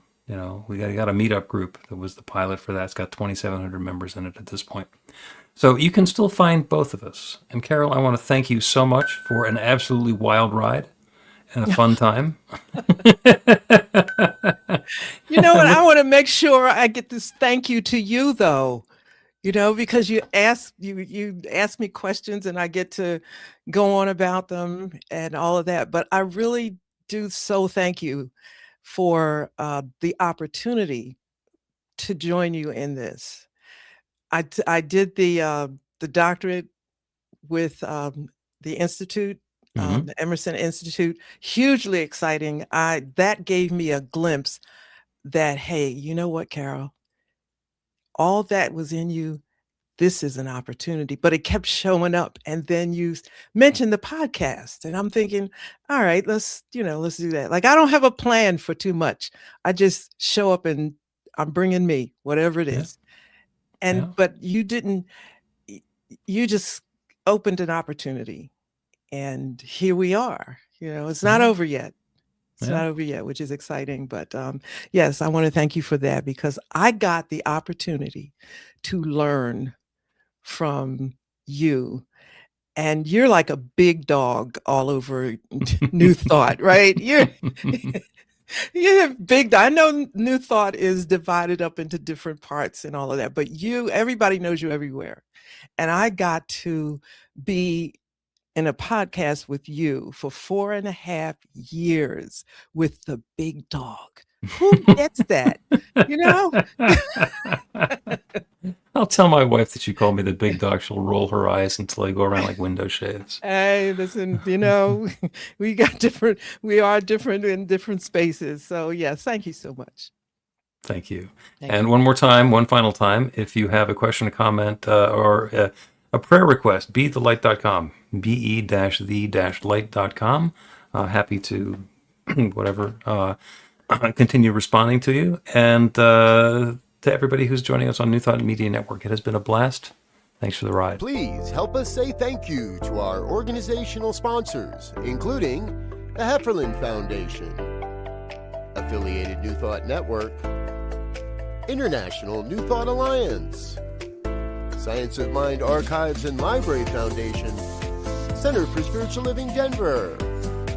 we got a meetup group that was the pilot for that. It's got 2,700 members in it at this point. So you can still find both of us. And Carol, I want to thank you so much for an absolutely wild ride and a fun time. You know what? I want to make sure I get this thank you to you, though. Because you ask me questions and I get to go on about them and all of that. But I really do so thank you for the opportunity to join you in this. I did the doctorate with the Institute, the Emerson Institute. Hugely exciting. That gave me a glimpse that, hey, you know what, Carol? All that was in you. This is an opportunity, but it kept showing up. And then you mentioned the podcast, and I'm thinking, all right, let's do that. Like, I don't have a plan for too much. I just show up and I'm bringing me, whatever it is. But you didn't, you just opened an opportunity, and here we are. It's not over yet. It's not over yet, which is exciting. But yes, I want to thank you for that, because I got the opportunity to learn from you. And you're like a big dog all over New Thought, right? You're big. I know New Thought is divided up into different parts and all of that, but everybody knows you everywhere. And I got to be in a podcast with you for 4.5 years with the big dog. Who gets that? I'll tell my wife that you called me the big dog. She'll roll her eyes until I go around like window shades. Hey, listen, we are different in different spaces. So yes, thank you so much. Thank you. Thank And you. one final time, if you have a question, a comment, or a prayer request, be-the-light.com, be-the-light.com. Happy to, whatever, continue responding to you. And to everybody who's joining us on New Thought Media Network, it has been a blast. Thanks for the ride. Please help us say thank you to our organizational sponsors, including the Hefferland Foundation, Affiliated New Thought Network, International New Thought Alliance, Science of Mind Archives and Library Foundation, Center for Spiritual Living Denver,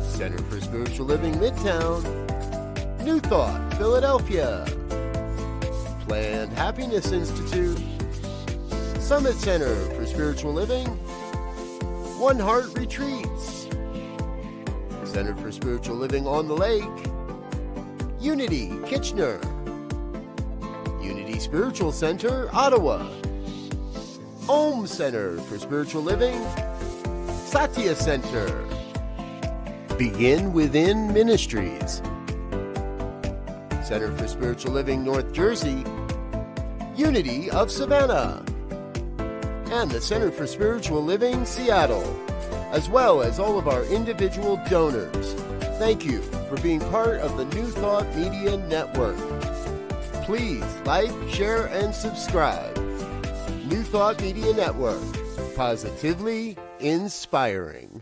Center for Spiritual Living Midtown, New Thought Philadelphia, Planned Happiness Institute, Summit Center for Spiritual Living, One Heart Retreats, Center for Spiritual Living on the Lake, Unity Kitchener, Unity Spiritual Center Ottawa, Om Center for Spiritual Living, Satya Center, Begin Within Ministries, Center for Spiritual Living North Jersey, Unity of Savannah, and the Center for Spiritual Living Seattle, as well as all of our individual donors. Thank you for being part of the New Thought Media Network. Please like, share, and subscribe. New Thought Media Network, positively inspiring.